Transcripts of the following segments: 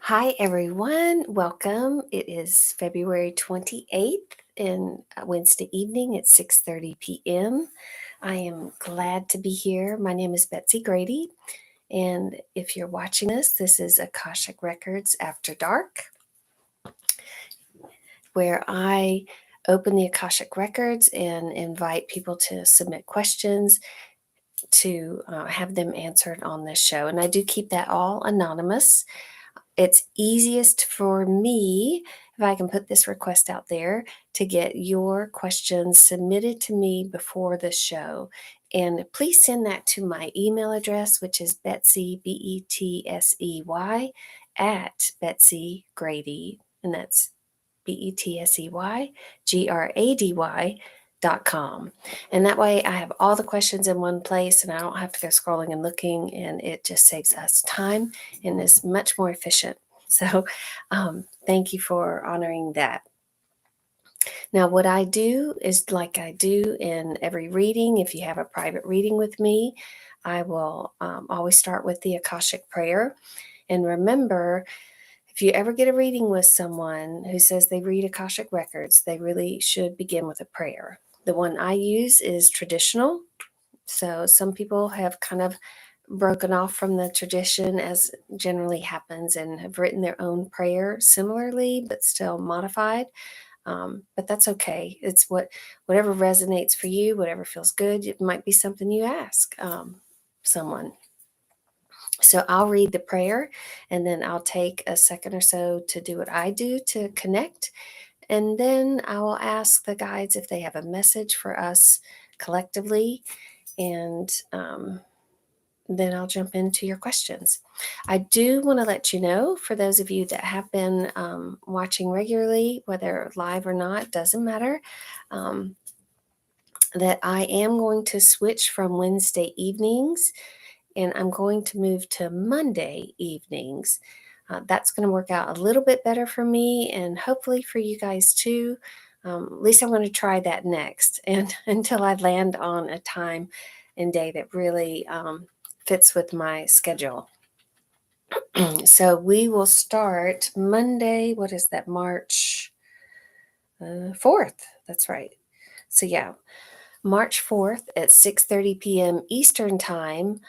Hi, everyone. Welcome. It is February 28th and Wednesday evening at 6:30 p.m. I am glad to be here. My name is Betsy Grady, and if you're watching this is Akashic Records After Dark, where I open the Akashic Records and invite people to submit questions to have them answered on this show. And I do keep that all anonymous. It's easiest for me, if I can put this request out there, to get your questions submitted to me before the show. And please send that to my email address, which is Betsy, Betsey, at Betsy Grady. And that's BETSEYGRADY.com. And that way I have all the questions in one place and I don't have to go scrolling and looking, and it just saves us time and is much more efficient. So thank you for honoring that. Now, what I do is like I do in every reading. If you have a private reading with me, I will always start with the Akashic Prayer. And remember, if you ever get a reading with someone who says they read Akashic Records, they really should begin with a prayer. The one I use is traditional. So some people have kind of broken off from the tradition, as generally happens, and have written their own prayer similarly, but still modified. But that's okay. It's whatever resonates for you, whatever feels good. It might be something you ask someone. So I'll read the prayer and then I'll take a second or so to do what I do to connect. And then I will ask the guides if they have a message for us collectively. And then I'll jump into your questions. I do want to let you know, for those of you that have been watching regularly, whether live or not, doesn't matter, that I am going to switch from Wednesday evenings and I'm going to move to Monday evenings. That's going to work out a little bit better for me and hopefully for you guys too. At least I'm going to try that next, and until I land on a time and day that really fits with my schedule. So we will start Monday. What is that? March 4th. That's right. So yeah, March 4th at 6:30 p.m. Eastern Time.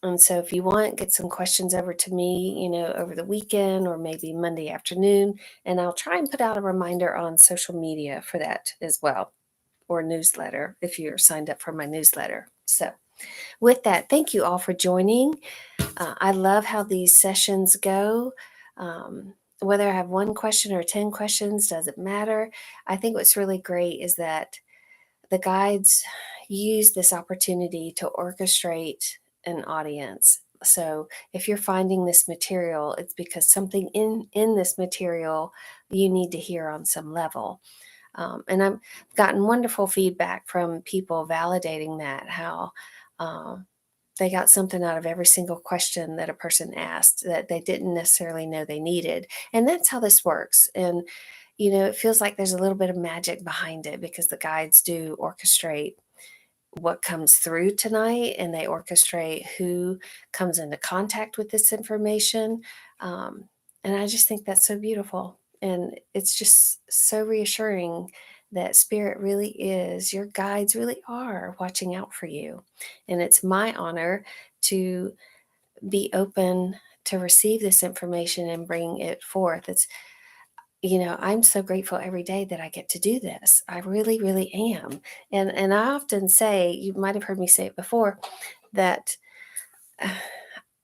And so if you want, get some questions over to me, over the weekend or maybe Monday afternoon, and I'll try and put out a reminder on social media for that as well, or newsletter if you're signed up for my newsletter. So with that, thank you all for joining. I love how these sessions go. Whether I have one question or 10 questions, doesn't matter. I think what's really great is that the guides use this opportunity to orchestrate an audience. So if you're finding this material, it's because something in this material you need to hear on some level. And I've gotten wonderful feedback from people validating that, how they got something out of every single question that a person asked that they didn't necessarily know they needed. And that's how this works. And it feels like there's a little bit of magic behind it because the guides do orchestrate what comes through tonight, and they orchestrate who comes into contact with this information. And I just think that's so beautiful. And it's just so reassuring that spirit really is, your guides really are watching out for you. And it's my honor to be open to receive this information and bring it forth. I'm so grateful every day that I get to do this. I really, really am. And I often say, you might have heard me say it before, that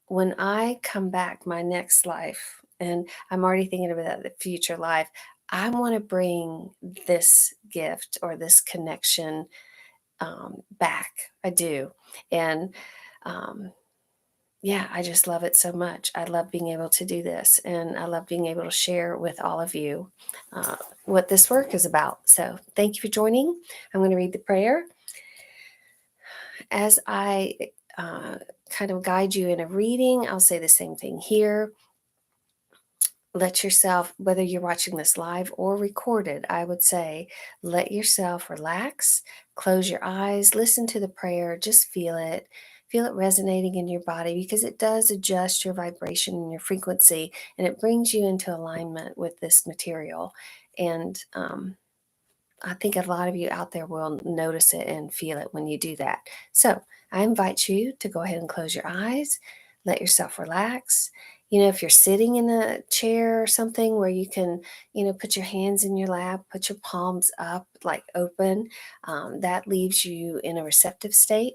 when I come back my next life, and I'm already thinking about the future life, I want to bring this gift or this connection back. I do. And yeah, I just love it so much. I love being able to do this, and I love being able to share with all of you what this work is about. So thank you for joining. I'm going to read the prayer. As I kind of guide you in a reading, I'll say the same thing here. Let yourself, whether you're watching this live or recorded, I would say, let yourself relax, close your eyes, listen to the prayer, just feel it. feel it resonating in your body because it does adjust your vibration and your frequency, and it brings you into alignment with this material. And I think a lot of you out there will notice it and feel it when you do that. So I invite you to go ahead and close your eyes, let yourself relax. If you're sitting in a chair or something where you can, put your hands in your lap, put your palms up, like open, that leaves you in a receptive state.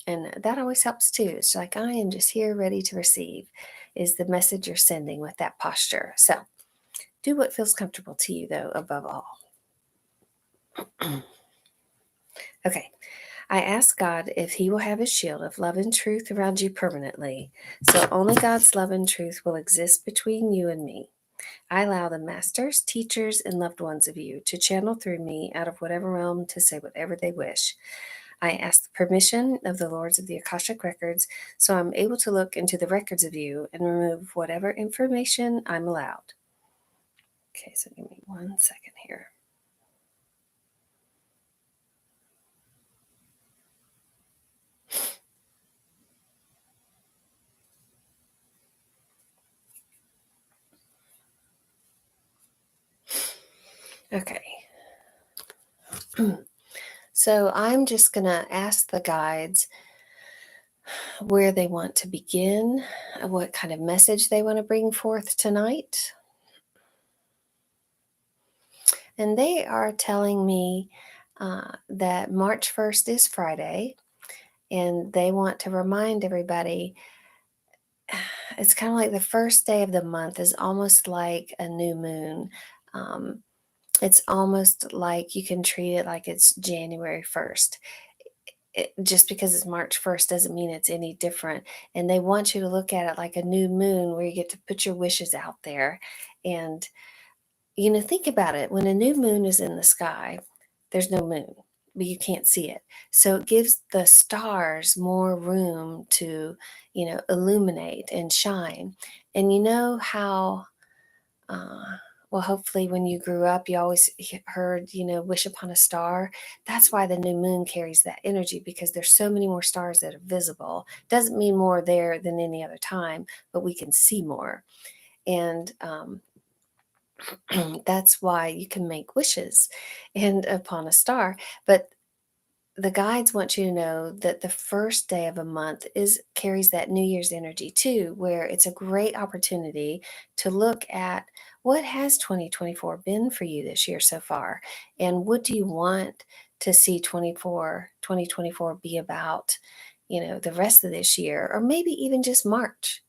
And that always helps too. It's like, I am just here ready to receive, is the message you're sending with that posture. So do what feels comfortable to you, though, above all. Okay. I ask God if He will have His shield of love and truth around you permanently, so only God's love and truth will exist between you and me. I allow the masters, teachers, and loved ones of you to channel through me out of whatever realm to say whatever they wish. I ask the permission of the Lords of the Akashic Records so I'm able to look into the records of you and remove whatever information I'm allowed. Okay, so give me 1 second here. Okay. So I'm just going to ask the guides where they want to begin, what kind of message they want to bring forth tonight. And they are telling me that March 1st is Friday, and they want to remind everybody it's kind of like the first day of the month is almost like a new moon. Um, it's almost like you can treat it like it's January 1st. Just because it's March 1st doesn't mean it's any different. And they want you to look at it like a new moon where you get to put your wishes out there. And, think about it. When a new moon is in the sky, there's no moon, but you can't see it. So it gives the stars more room to, illuminate and shine. And you know how uh, well, hopefully, when you grew up, you always heard, wish upon a star. That's why the new moon carries that energy, because there's so many more stars that are visible. Doesn't mean more there than any other time, but we can see more. And that's why you can make wishes and upon a star. But the guides want you to know that the first day of a month carries that New Year's energy too, where it's a great opportunity to look at what has 2024 been for you this year so far, and what do you want to see 2024 be about, the rest of this year, or maybe even just March.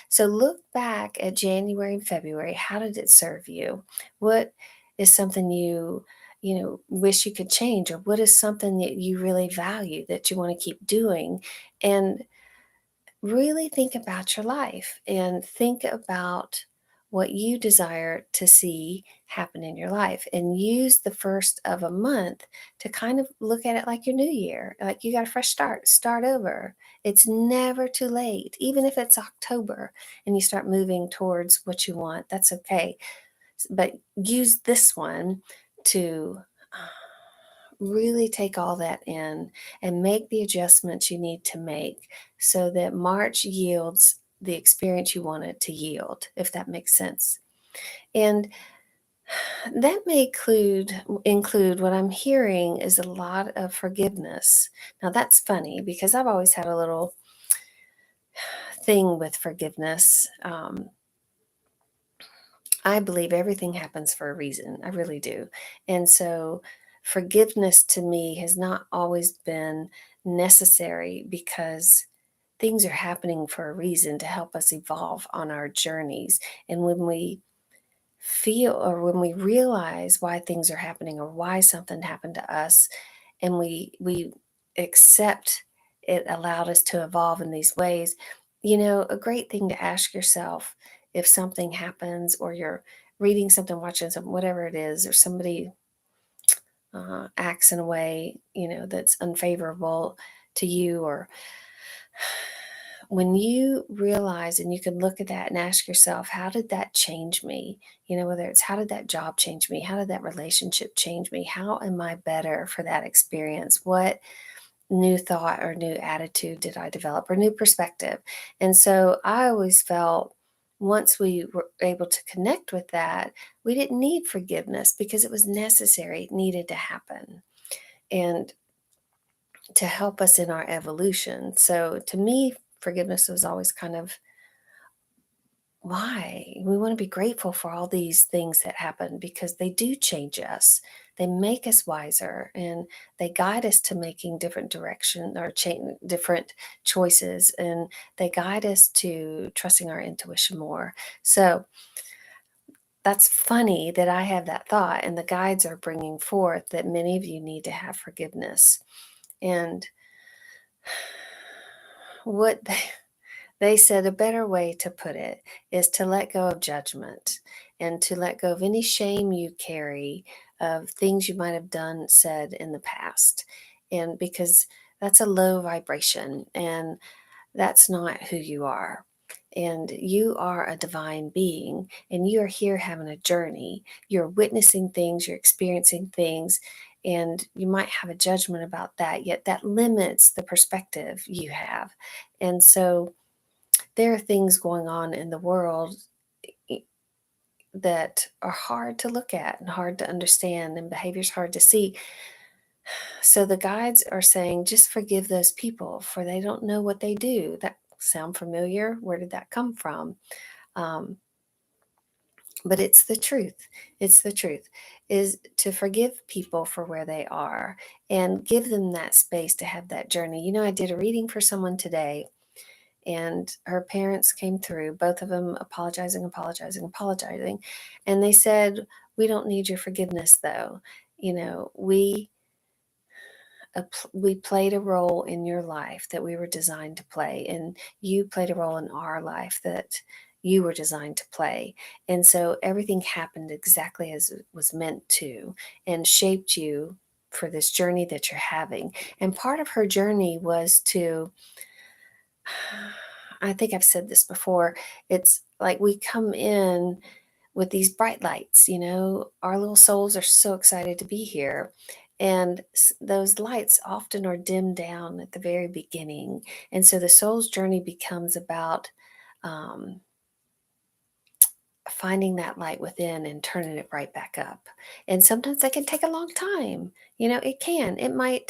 So look back at January and February. How did it serve you? What is something you wish you could change, or what is something that you really value that you want to keep doing? And really think about your life and think about what you desire to see happen in your life, and use the first of a month to kind of look at it like your new year, like you got a fresh start over. It's never too late. Even if it's October and you start moving towards what you want, that's okay. But use this one to really take all that in and make the adjustments you need to make so that March yields the experience you want it to yield, if that makes sense. And that may include what I'm hearing is a lot of forgiveness. Now that's funny because I've always had a little thing with forgiveness. I believe everything happens for a reason. I really do. And so forgiveness to me has not always been necessary, because things are happening for a reason to help us evolve on our journeys. And when we feel, or when we realize why things are happening or why something happened to us, and we accept it allowed us to evolve in these ways, a great thing to ask yourself, if something happens, or you're reading something, watching something, whatever it is, or somebody acts in a way that's unfavorable to you, or when you realize, and you can look at that and ask yourself, how did that change me? Whether it's how did that job change me? How did that relationship change me? How am I better for that experience? What new thought or new attitude did I develop or new perspective? And so I always felt once we were able to connect with that, we didn't need forgiveness because it was necessary, it needed to happen. And to help us in our evolution. So to me, forgiveness was always kind of why we want to be grateful for all these things that happen because they do change us. They make us wiser and they guide us to making different direction or different choices, and they guide us to trusting our intuition more. So that's funny that I have that thought, and the guides are bringing forth that many of you need to have forgiveness. And what they said a better way to put it is to let go of judgment and to let go of any shame you carry of things you might have done, said in the past. And because that's a low vibration and that's not who you are. And you are a divine being and you are here having a journey. You're witnessing things, you're experiencing things, and you might have a judgment about that, yet that limits the perspective you have. And so there are things going on in the world that are hard to look at and hard to understand, and behaviors hard to see. So the guides are saying, just forgive those people, for they don't know what they do. That sound familiar? Where did that come from? Um, but it's the truth. It's the truth is to forgive people for where they are and give them that space to have that journey. I did a reading for someone today, and her parents came through, both of them apologizing. And they said, we don't need your forgiveness though. We we played a role in your life that we were designed to play, and you played a role in our life that you were designed to play. And so everything happened exactly as it was meant to and shaped you for this journey that you're having. And part of her journey was to, I think I've said this before, it's like we come in with these bright lights, our little souls are so excited to be here. And those lights often are dimmed down at the very beginning. And so the soul's journey becomes about um, finding that light within and turning it right back up. And sometimes that can take a long time. It can. It might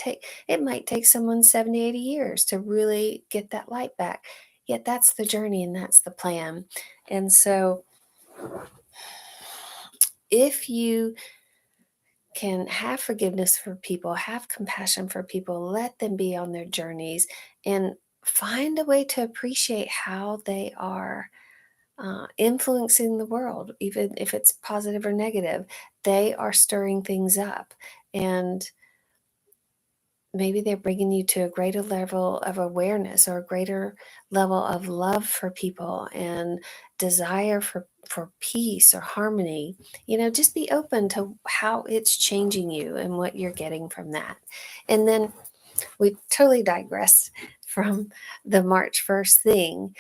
take someone 70, 80 years to really get that light back. Yet that's the journey and that's the plan. And so if you can have forgiveness for people, have compassion for people, let them be on their journeys, and find a way to appreciate how they are influencing the world, even if it's positive or negative. They are stirring things up, and maybe they're bringing you to a greater level of awareness or a greater level of love for people and desire for peace or harmony. Just be open to how it's changing you and what you're getting from that. And then we totally digressed from the March 1st thing.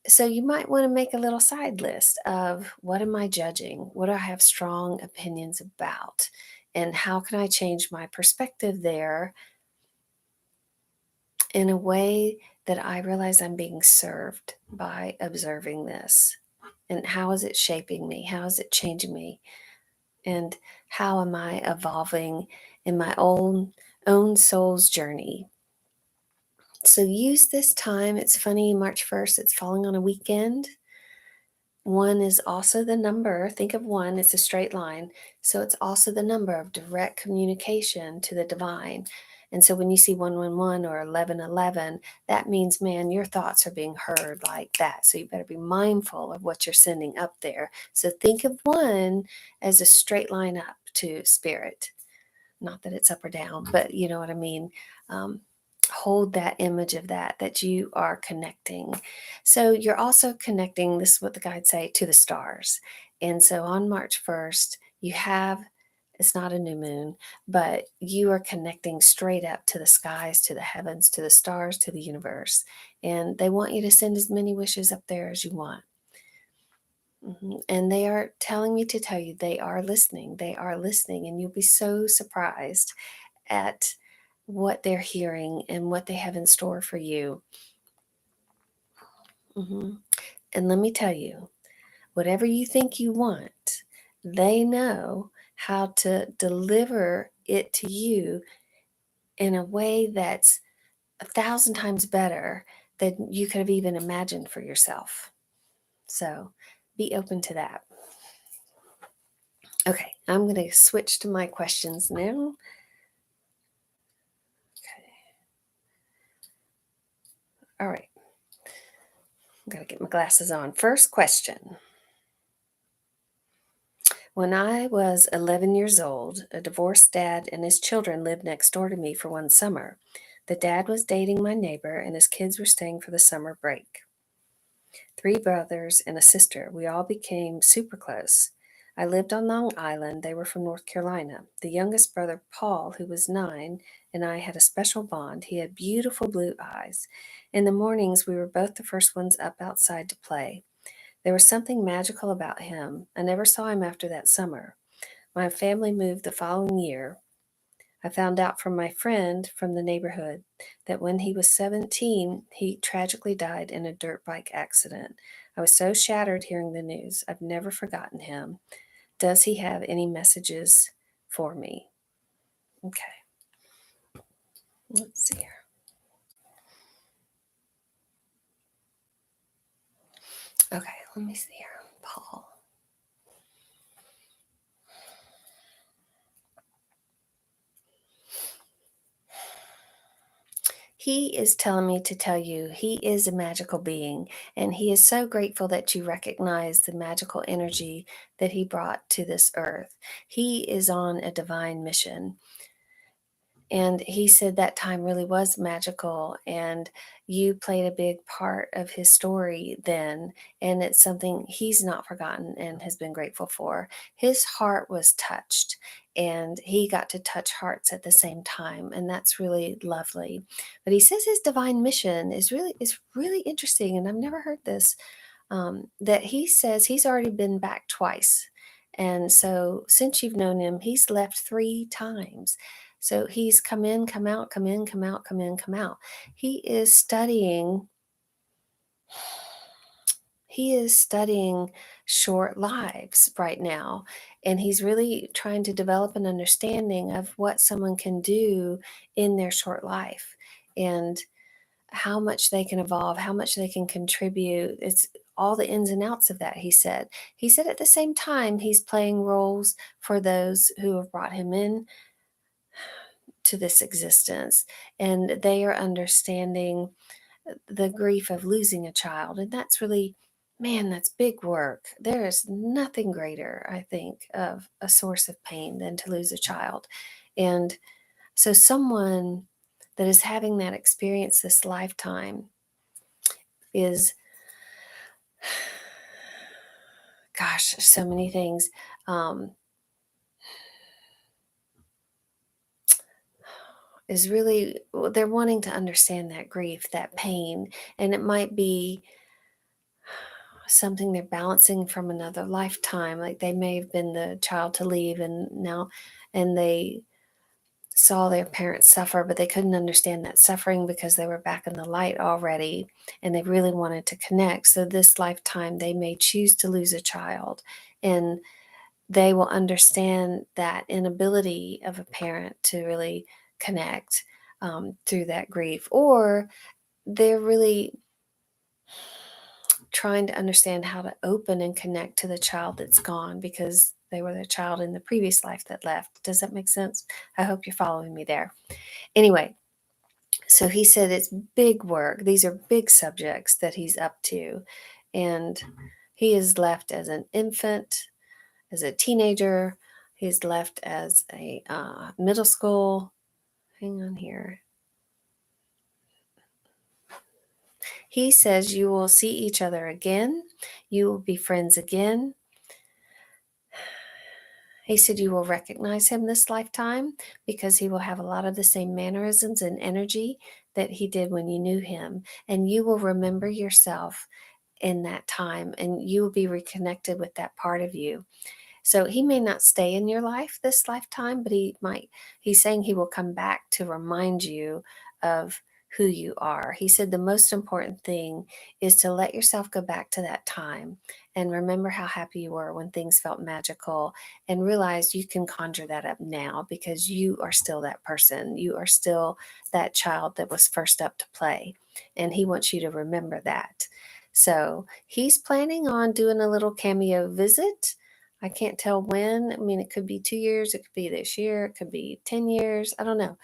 So you might want to make a little side list of, what am I judging? What do I have strong opinions about? And how can I change my perspective there in a way that I realize I'm being served by observing this? And how is it shaping me? How is it changing me? And how am I evolving in my own soul's journey? So use this time. It's funny, March 1st, it's falling on a weekend. One is also the number. Think of one, it's a straight line. So it's also the number of direct communication to the divine. And so when you see 111 or 1111, that means, man, your thoughts are being heard like that. So you better be mindful of what you're sending up there. So think of one as a straight line up to spirit. Not that it's up or down, but you know what I mean. Hold that image of that you are connecting. So you're also connecting, this is what the guides say, to the stars. And so on March 1st, it's not a new moon, but you are connecting straight up to the skies, to the heavens, to the stars, to the universe. And they want you to send as many wishes up there as you want. And they are telling me to tell you they are listening. They are listening, and you'll be so surprised at what they're hearing and what they have in store for you. hmm And let me tell you, whatever you think you want, they know how to deliver it to you in a way that's 1,000 times better than you could have even imagined for yourself. So be open to that. Okay, I'm going to switch to my questions now. Okay. All right. I've got to get my glasses on. First question. When I was 11 years old, a divorced dad and his children lived next door to me for one summer. The dad was dating my neighbor, and his kids were staying for the summer break. 3 brothers and a sister. We all became super close. I lived on Long Island. They were from North Carolina. The youngest brother, Paul, who was 9, and I had a special bond. He had beautiful blue eyes. In the mornings, we were both the first ones up outside to play. There was something magical about him. I never saw him after that summer. My family moved the following year. I found out from my friend from the neighborhood that when he was 17, he tragically died in a dirt bike accident. I was so shattered hearing the news. I've never forgotten him. Does he have any messages for me? Okay, let's see here. Okay, let me see here. Paul. He is telling me to tell you he is a magical being, and he is so grateful that you recognize the magical energy that he brought to this earth. He is on a divine mission. And he said that time really was magical, and you played a big part of his story then. And it's something he's not forgotten and has been grateful for. His heart was touched, and he got to touch hearts at the same time. And that's really lovely. But he says his divine mission is really interesting. And I've never heard this, that he says he's already been back twice. And so since you've known him, he's left 3 times. So he's come in, come out, come in, come out, come in, come out. He is studying. He is studying short lives right now, and he's really trying to develop an understanding of what someone can do in their short life. And how much they can evolve, how much they can contribute. It's all the ins and outs of that, he said. He said at the same time, he's playing roles for those who have brought him in to this existence, and they are understanding the grief of losing a child. And that's really, man, that's big work. There is nothing greater, I think, of a source of pain than to lose a child. And so someone that is having that experience this lifetime is, gosh, so many things. Is really, they're wanting to understand that grief, that pain, and it might be something they're balancing from another lifetime. Like they may have been the child to leave, and they saw their parents suffer, but they couldn't understand that suffering because they were back in the light already, and they really wanted to connect. So this lifetime, they may choose to lose a child, and they will understand that inability of a parent to really connect, through that grief, or they're really trying to understand how to open and connect to the child that's gone because they were the child in the previous life that left. Does that make sense? I hope you're following me there. Anyway, so he said it's big work. These are big subjects that he's up to. And he is left as an infant, as a teenager. He's left as a middle school. Hang on here. He says you will see each other again. You will be friends again. He said you will recognize him this lifetime because he will have a lot of the same mannerisms and energy that he did when you knew him. And you will remember yourself in that time, and you will be reconnected with that part of you. So he may not stay in your life this lifetime, but he's saying he will come back to remind you of who you are. He said the most important thing is to let yourself go back to that time and remember how happy you were when things felt magical, and realize you can conjure that up now because you are still that person. You are still that child that was first up to play. And he wants you to remember that. So he's planning on doing a little cameo visit. I can't tell when. I mean, it could be 2 years, it could be this year, it could be 10 years. I don't know.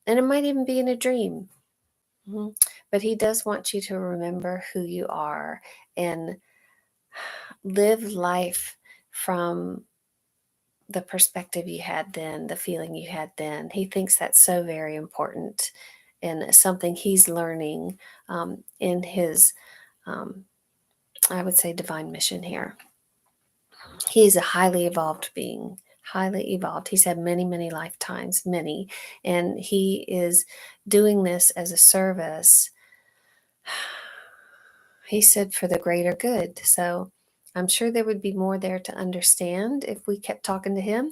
And it might even be in a dream. But he does want you to remember who you are and live life from the perspective you had then, the feeling you had then. He thinks that's so very important and something he's learning in his, I would say, divine mission here. He is a highly evolved being, highly evolved. He's had many, many lifetimes, many, and he is doing this as a service. He said for the greater good. So I'm sure there would be more there to understand if we kept talking to him.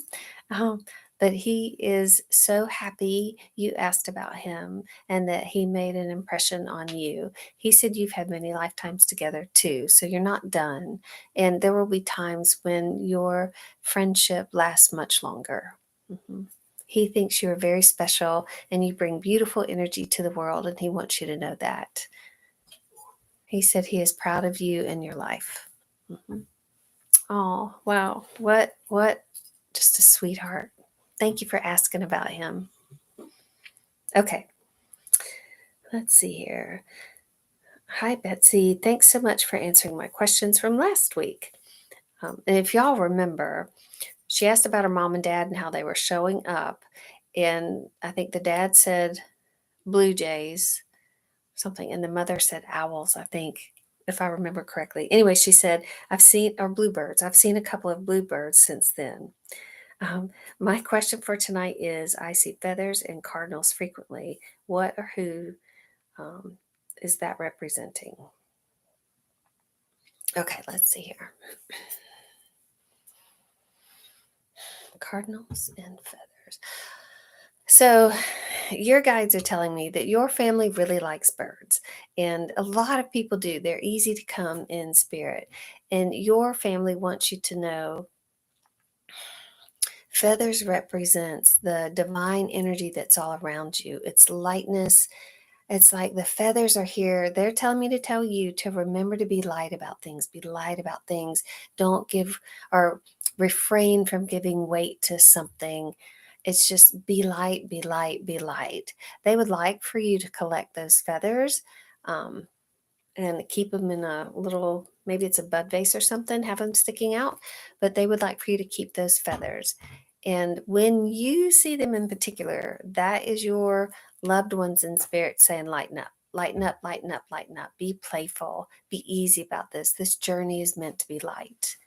But he is so happy you asked about him and that he made an impression on you. He said you've had many lifetimes together too, so you're not done. And there will be times when your friendship lasts much longer. Mhm. He thinks you're very special and you bring beautiful energy to the world, and he wants you to know that. He said he is proud of you and your life. Mm-hmm. Oh, wow. What, just a sweetheart. Thank you for asking about him. Okay, let's see here. Hi, Betsy. Thanks so much for answering my questions from last week. And if y'all remember, she asked about her mom and dad and how they were showing up. And I think the dad said blue jays, something, and the mother said owls, I think, if I remember correctly. Anyway, she said, or bluebirds. I've seen a couple of bluebirds since then. My question for tonight is, I see feathers and cardinals frequently. What or who is that representing? Okay, let's see here. Cardinals and feathers. So your guides are telling me that your family really likes birds, and a lot of people do. They're easy to come in spirit, and your family wants you to know feathers represents the divine energy that's all around you. It's lightness. It's like the feathers are here. They're telling me to tell you to remember to be light about things. Be light about things. Don't give or refrain from giving weight to something. It's just be light, be light, be light. They would like for you to collect those feathers. And keep them in a little, maybe it's a bud vase or something, have them sticking out, but they would like for you to keep those feathers. And when you see them in particular, that is your loved ones in spirit saying, lighten up, lighten up, lighten up, lighten up. Be playful, be easy about this. This journey is meant to be light.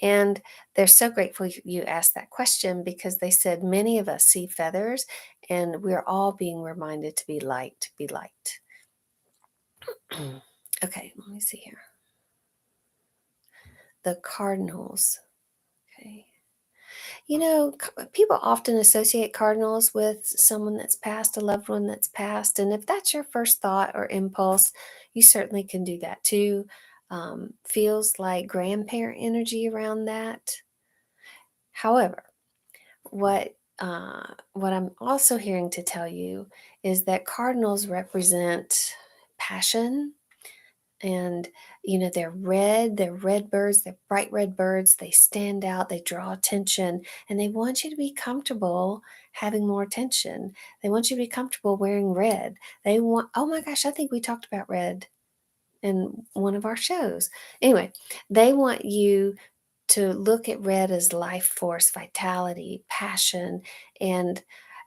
And they're so grateful you asked that question, because they said many of us see feathers and we're all being reminded to be light, be light. Okay, let me see here. The cardinals. Okay. You know, people often associate cardinals with someone that's passed, a loved one that's passed. And if that's your first thought or impulse, you certainly can do that too. Feels like grandparent energy around that. However, what I'm also hearing to tell you is that cardinals represent passion. And they're red birds, they're bright red birds, they stand out, they draw attention, and they want you to be comfortable having more attention. They want you to be comfortable wearing red. Oh my gosh, I think we talked about red in one of our shows. Anyway, they want you to look at red as life force, vitality, passion. And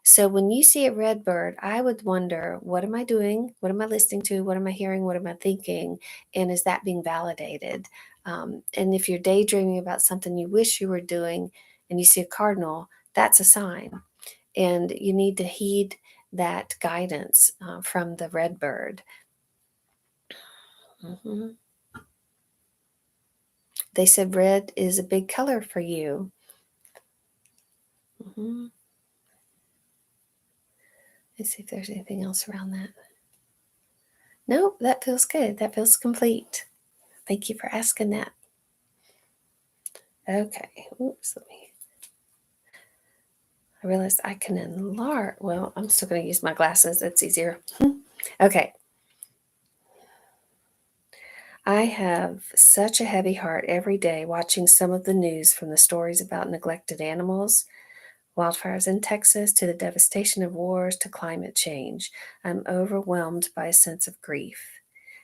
so when you see a red bird, I would wonder, what am I doing? What am I listening to? What am I hearing? What am I thinking? And is that being validated? And if you're daydreaming about something you wish you were doing and you see a cardinal, that's a sign. And you need to heed that guidance from the red bird. Mm-hmm. They said red is a big color for you. Mhm. Let's see if there's anything else around that. Nope, that feels good. That feels complete. Thank you for asking that. Okay. Oops, I realized I can enlarge. Well, I'm still going to use my glasses. That's easier. Okay. I have such a heavy heart every day watching some of the news, from the stories about neglected animals, wildfires in Texas, to the devastation of wars, to climate change. I'm overwhelmed by a sense of grief.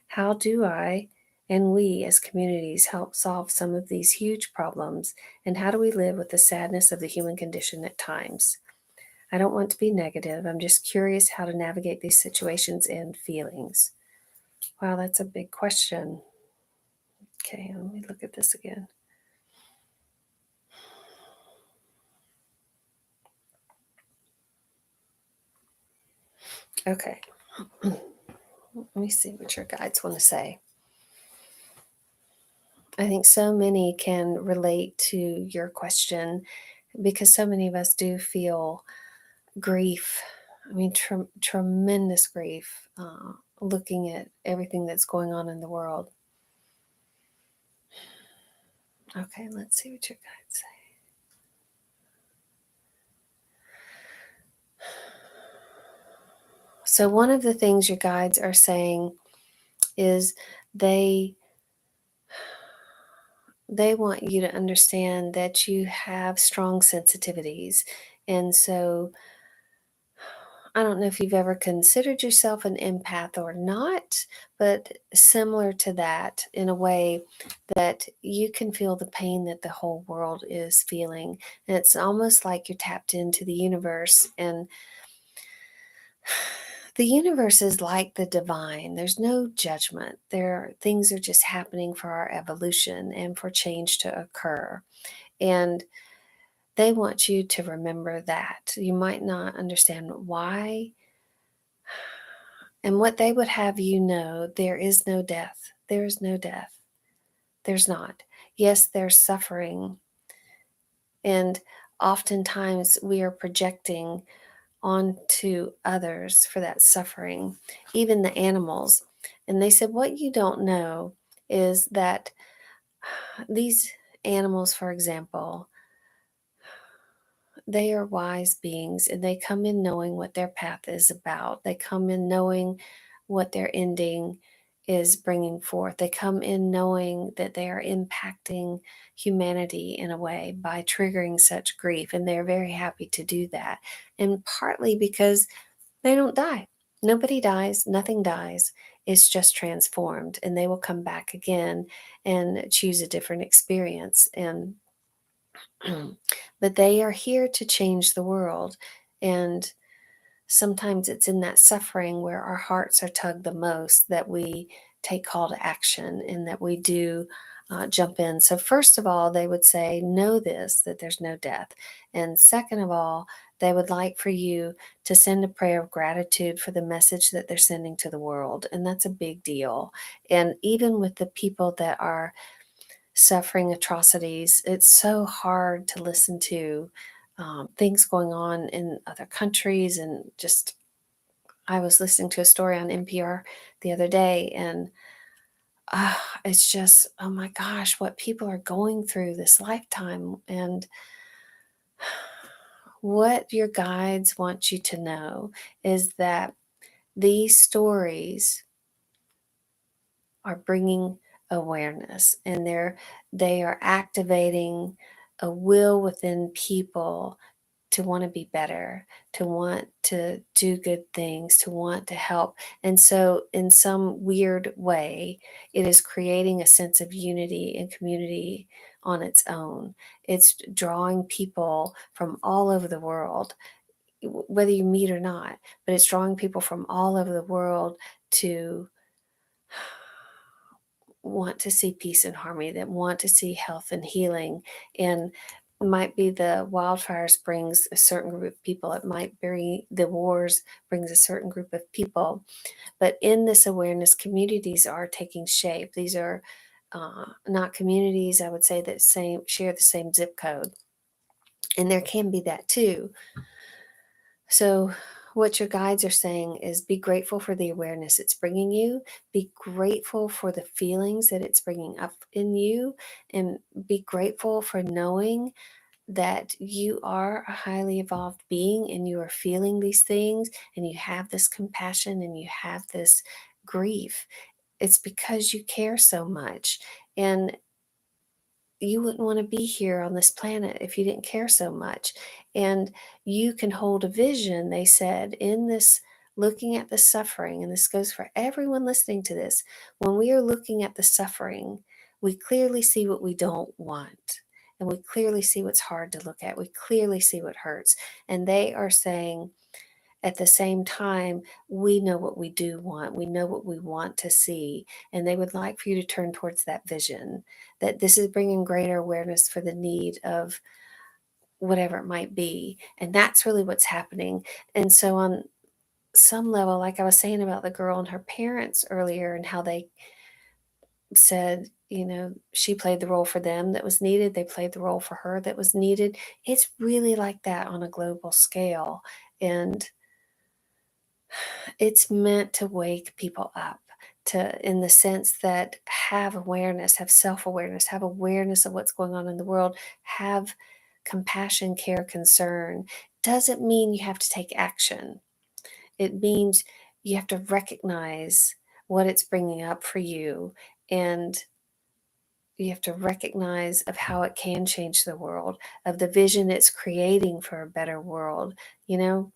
How do I and we as communities help solve some of these huge problems? And how do we live with the sadness of the human condition at times? I don't want to be negative. I'm just curious how to navigate these situations and feelings. Wow, that's a big question. Okay, let me look at this again. Okay, let me see what your guides want to say. I think so many can relate to your question, because so many of us do feel grief. I mean, tremendous grief, looking at everything that's going on in the world. Okay, let's see what your guides say. So, one of the things your guides are saying is they they want you to understand that you have strong sensitivities. And so I don't know if you've ever considered yourself an empath or not, but similar to that, in a way that you can feel the pain that the whole world is feeling. And it's almost like you're tapped into the universe. And the universe is like the divine. There's no judgment. Things are just happening for our evolution and for change to occur. And they want you to remember that. You might not understand why. And what they would have you know, there is no death. There is no death. There's not. Yes, there's suffering. And oftentimes we are projecting onto others for that suffering, even the animals. And they said, what you don't know is that these animals, for example, they are wise beings, and they come in knowing what their path is about. They come in knowing what their ending is bringing forth. They come in knowing that they are impacting humanity in a way by triggering such grief, and they're very happy to do that. And partly because they don't die. Nobody dies, nothing dies. It's just transformed, and they will come back again and choose a different experience. And but they are here to change the world. And sometimes it's in that suffering where our hearts are tugged the most that we take call to action, and that we do jump in. So, first of all, they would say, know this, that there's no death. And second of all, they would like for you to send a prayer of gratitude for the message that they're sending to the world. And that's a big deal. And even with the people that are suffering atrocities, it's so hard to listen to things going on in other countries. And just, I was listening to a story on NPR the other day, and it's just, oh my gosh, what people are going through this lifetime. And what your guides want you to know is that these stories are bringing awareness, and they are activating a will within people to want to be better, to want to do good things, to want to help. And so, in some weird way, it is creating a sense of unity and community on its own. It's drawing people from all over the world, whether you meet or not, but it's drawing people from all over the world to want to see peace and harmony, that want to see health and healing. And might be the wildfires brings a certain group of people. It might be the wars brings a certain group of people. But in this awareness, communities are taking shape. These are not communities, I would say, that share the same zip code. And there can be that too. So, what your guides are saying is be grateful for the awareness it's bringing you, be grateful for the feelings that it's bringing up in you, and be grateful for knowing that you are a highly evolved being and you are feeling these things and you have this compassion and you have this grief. It's because you care so much. And you wouldn't want to be here on this planet if you didn't care so much. And you can hold a vision, they said, in this looking at the suffering, and this goes for everyone listening to this. When we are looking at the suffering, we clearly see what we don't want. And we clearly see what's hard to look at. We clearly see what hurts. And they are saying, at the same time, we know what we do want. We know what we want to see. And they would like for you to turn towards that vision, that this is bringing greater awareness for the need of whatever it might be. And that's really what's happening. And so, on some level, like I was saying about the girl and her parents earlier, and how they said, she played the role for them that was needed, they played the role for her that was needed. It's really like that on a global scale. And it's meant to wake people up, to, in the sense that, have awareness, have self-awareness, have awareness of what's going on in the world, have compassion, care, concern. Doesn't mean you have to take action. It means you have to recognize what it's bringing up for you, and you have to recognize of how it can change the world, of the vision it's creating for a better world, you know?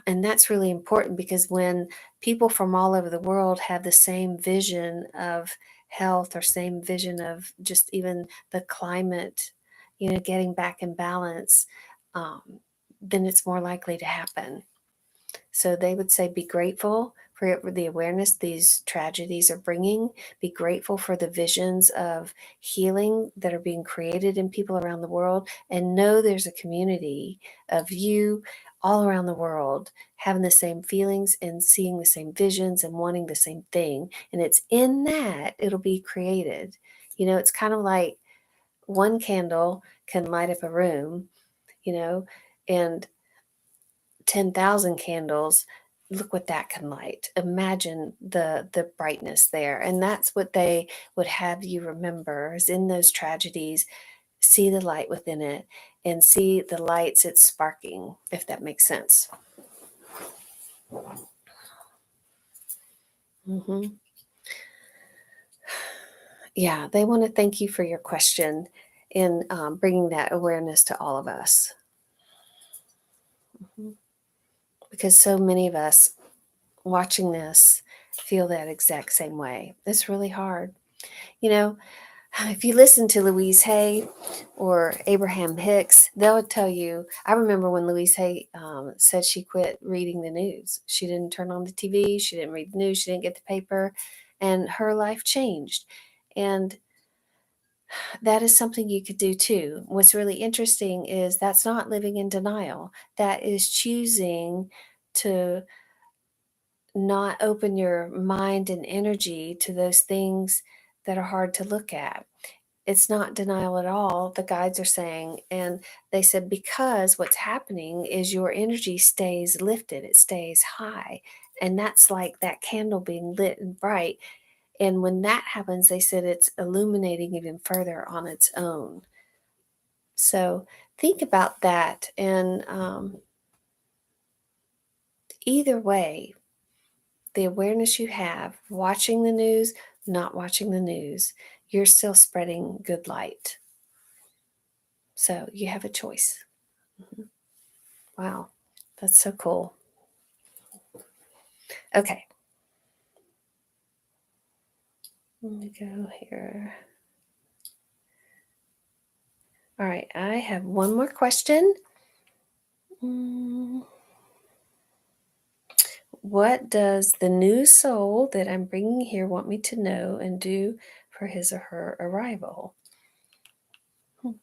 And that's really important, because when people from all over the world have the same vision of health, or same vision of just even the climate, getting back in balance, um, then it's more likely to happen. So they would say, be grateful for the awareness these tragedies are bringing. Be grateful for the visions of healing that are being created in people around the world. And know there's a community of you all around the world having the same feelings and seeing the same visions and wanting the same thing. And it's in that it'll be created. It's kind of like one candle can light up a room, and 10,000 candles, look what that can light. Imagine the brightness there. And that's what they would have you remember, is in those tragedies, see the light within it and see the lights it's sparking, if that makes sense. hmm Yeah, they want to thank you for your question, and bringing that awareness to all of us. Mhm. Because so many of us watching this feel that exact same way. It's really hard. You know, if you listen to Louise Hay or Abraham Hicks, they'll tell you. I remember when Louise Hay said she quit reading the news. She didn't turn on the TV. She didn't read the news. She didn't get the paper. And her life changed. And that is something you could do too. What's really interesting is that's not living in denial. That is choosing to not open your mind and energy to those things that are hard to look at. It's not denial at all, the guides are saying. And they said, because what's happening is your energy stays lifted, it stays high. And that's like that candle being lit and bright. And when that happens, they said it's illuminating even further on its own. So think about that. And either way, the awareness you have, watching the news, not watching the news, you're still spreading good light. So you have a choice. Mhm. Wow, that's so cool. Okay, let me go here. All right, I have one more question. Mm, What does the new soul that I'm bringing here want me to know and do for his or her arrival? Hmm.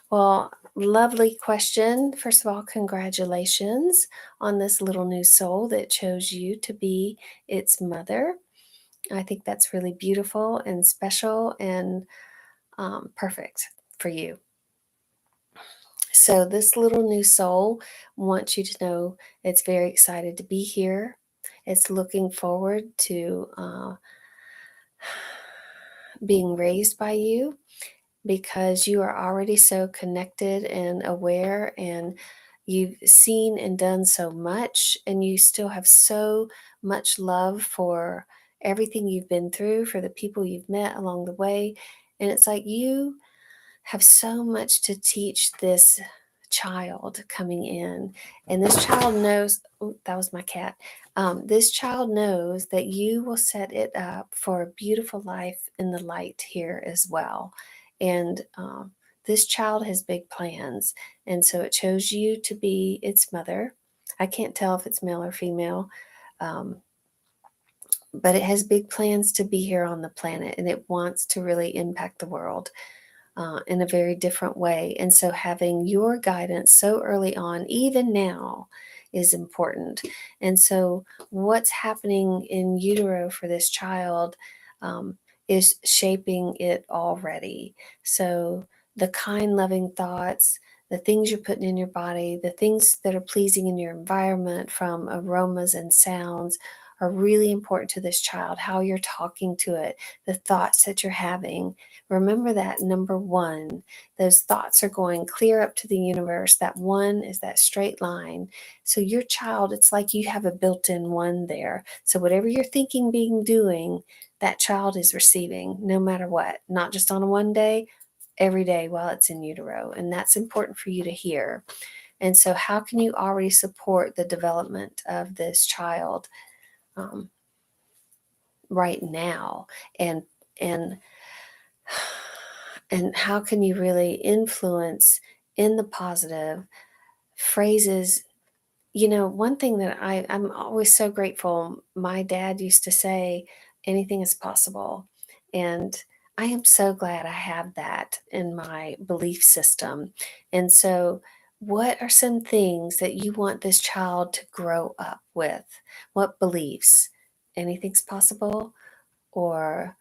Well, lovely question. First of all, congratulations on this little new soul that chose you to be its mother. I think that's really beautiful and special and perfect for you. So, this little new soul wants you to know it's very excited to be here. It's looking forward to being raised by you because you are already so connected and aware, and you've seen and done so much, and you still have so much love for everything you've been through, for the people you've met along the way. And it's like you have so much to teach this child coming in. And this child knows, oh, that was my cat. This child knows that you will set it up for a beautiful life in the light here as well. And this child has big plans. And so it chose you to be its mother. I can't tell if it's male or female. Um, but it has big plans to be here on the planet, and it wants to really impact the world in a very different way. And so having your guidance so early on, even now, is important. And so what's happening in utero for this child is shaping it already. So the kind, loving thoughts, the things you're putting in your body, the things that are pleasing in your environment from aromas and sounds are really important to this child. How you're talking to it, the thoughts that you're having. Remember that number one, those thoughts are going clear up to the universe. That one is that straight line. So your child, it's like you have a built-in one there. So whatever you're thinking, being, doing, that child is receiving no matter what, not just on one day, every day while it's in utero. And that's important for you to hear. And so how can you already support the development of this child um, right now? And and how can you really influence in the positive phrases? You know, one thing that I'm always so grateful, my dad used to say, anything is possible. And I am so glad I have that in my belief system. And so, what are some things that you want this child to grow up with? What beliefs? Anything's possible? Or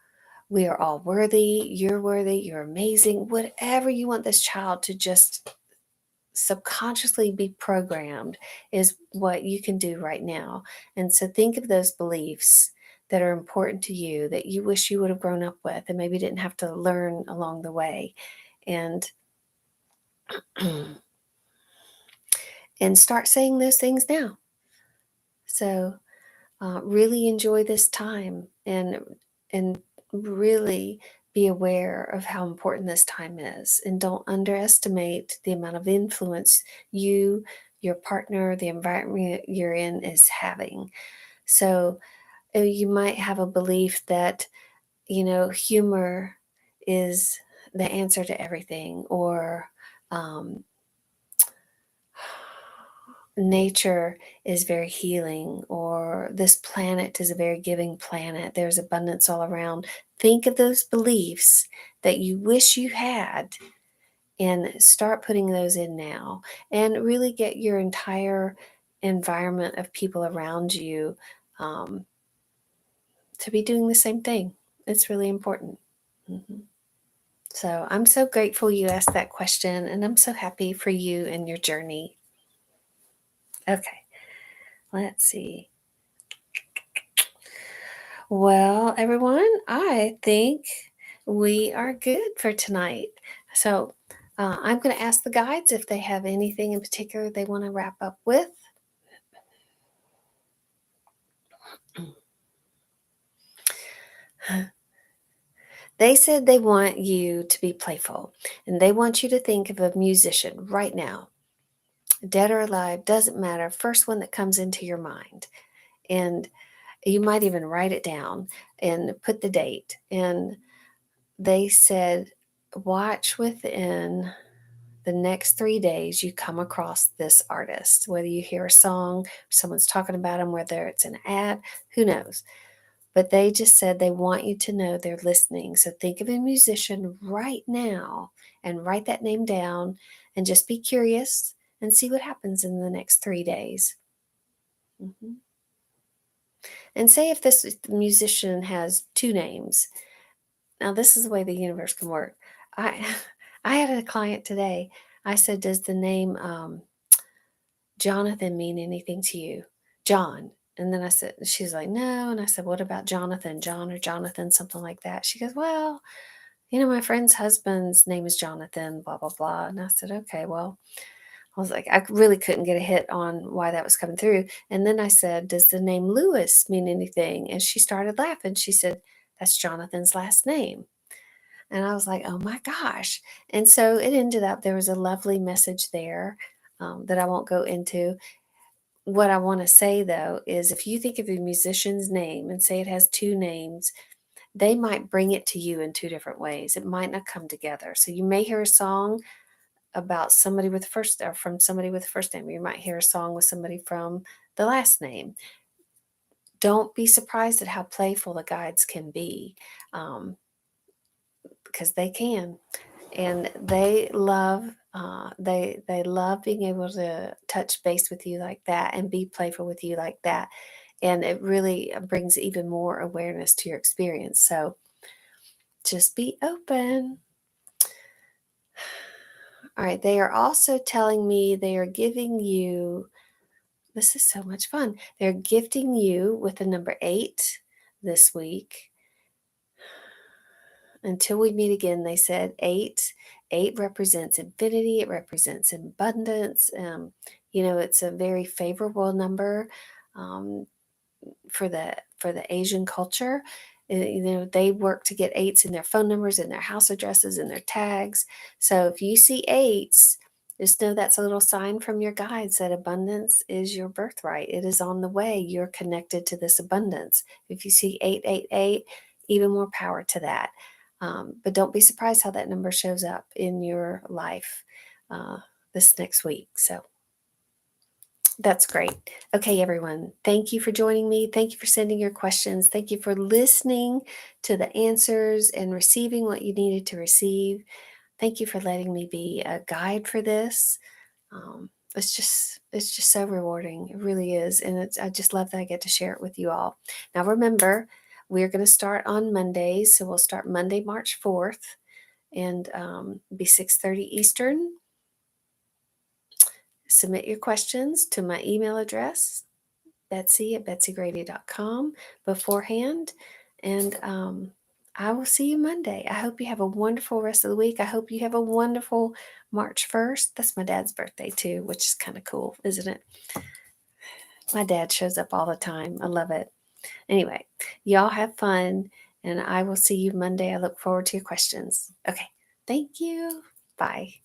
we are all worthy, you're amazing, whatever you want this child to just subconsciously be programmed is what you can do right now. And so think of those beliefs that are important to you that you wish you would have grown up with and maybe didn't have to learn along the way. And and start saying those things now. So really enjoy this time and really be aware of how important this time is, and don't underestimate the amount of influence you, your partner, the environment you're in is having. So you might have a belief that, you know, humor is the answer to everything, or um, nature is very healing, or this planet is a very giving planet. There's abundance all around. Think of those beliefs that you wish you had and start putting those in now, and really get your entire environment of people around you um, to be doing the same thing. It's really important. Mhm. So I'm so grateful you asked that question, and I'm so happy for you and your journey. Okay, let's see. Well, everyone, I think we are good for tonight. So I'm going to ask the guides if they have anything in particular they want to wrap up with. They said they want you to be playful, and they want you to think of a musician right now, dead or alive, doesn't matter, first one that comes into your mind. And you might even write it down and put the date. And they said, watch within the next 3 days you come across this artist, whether you hear a song, someone's talking about them, whether it's an ad, who knows. But they just said they want you to know they're listening. So think of a musician right now and write that name down, and just be curious and see what happens in the next 3 days. Mhm. And say if this musician has two names. Now, this is the way the universe can work. I I had a client today. I said, "Does the name Jonathan mean anything to you?" John. And then I said, she's like, "No." And I said, "What about Jonathan? John or Jonathan, something like that." She goes, "Well, my friend's husband's name is Jonathan, blah, blah, blah." And I said, "Okay, well," I was like, I really couldn't get a hit on why that was coming through. And then I said, "Does the name Lewis mean anything?" And she started laughing. She said, "That's Jonathan's last name." And I was like, "Oh my gosh." And so it ended up, there was a lovely message there that I won't go into. What I want to say though is if you think of a musician's name and say it has two names, they might bring it to you in two different ways. It might not come together. So you may hear a song about somebody with the first, or from somebody with the first name. You might hear a song with somebody from the last name. Don't be surprised at how playful the guides can be, because they can. And they love they love being able to touch base with you like that and be playful with you like that, and it really brings even more awareness to your experience. So just be open. All right, they are also telling me they are giving you, this is so much fun, they're gifting you with the number 8 this week. Until we meet again, they said 8 represents infinity, it represents abundance. It's a very favorable number um, for the Asian culture. They work to get 8s in their phone numbers, in their house addresses, in their tags. So if you see 8s, just know that's a little sign from your guides that abundance is your birthright. It is on the way. You're connected to this abundance. If you see 888, even more power to that. But don't be surprised how that number shows up in your life uh, this next week. So that's great. Okay, everyone. Thank you for joining me. Thank you for sending your questions. Thank you for listening to the answers and receiving what you needed to receive. Thank you for letting me be a guide for this. It's just so rewarding. It really is. And I just love that I get to share it with you all. Now remember, we're going to start on Mondays. So we'll start Monday, March 4th, and be 6:30 Eastern. Submit your questions to my email address, betsy@betsygrady.com, beforehand. And I will see you Monday. I hope you have a wonderful rest of the week. I hope you have a wonderful March 1st. That's my dad's birthday too, which is kind of cool, isn't it? My dad shows up all the time. I love it. Anyway, y'all have fun, and I will see you Monday. I look forward to your questions. Okay. Thank you. Bye.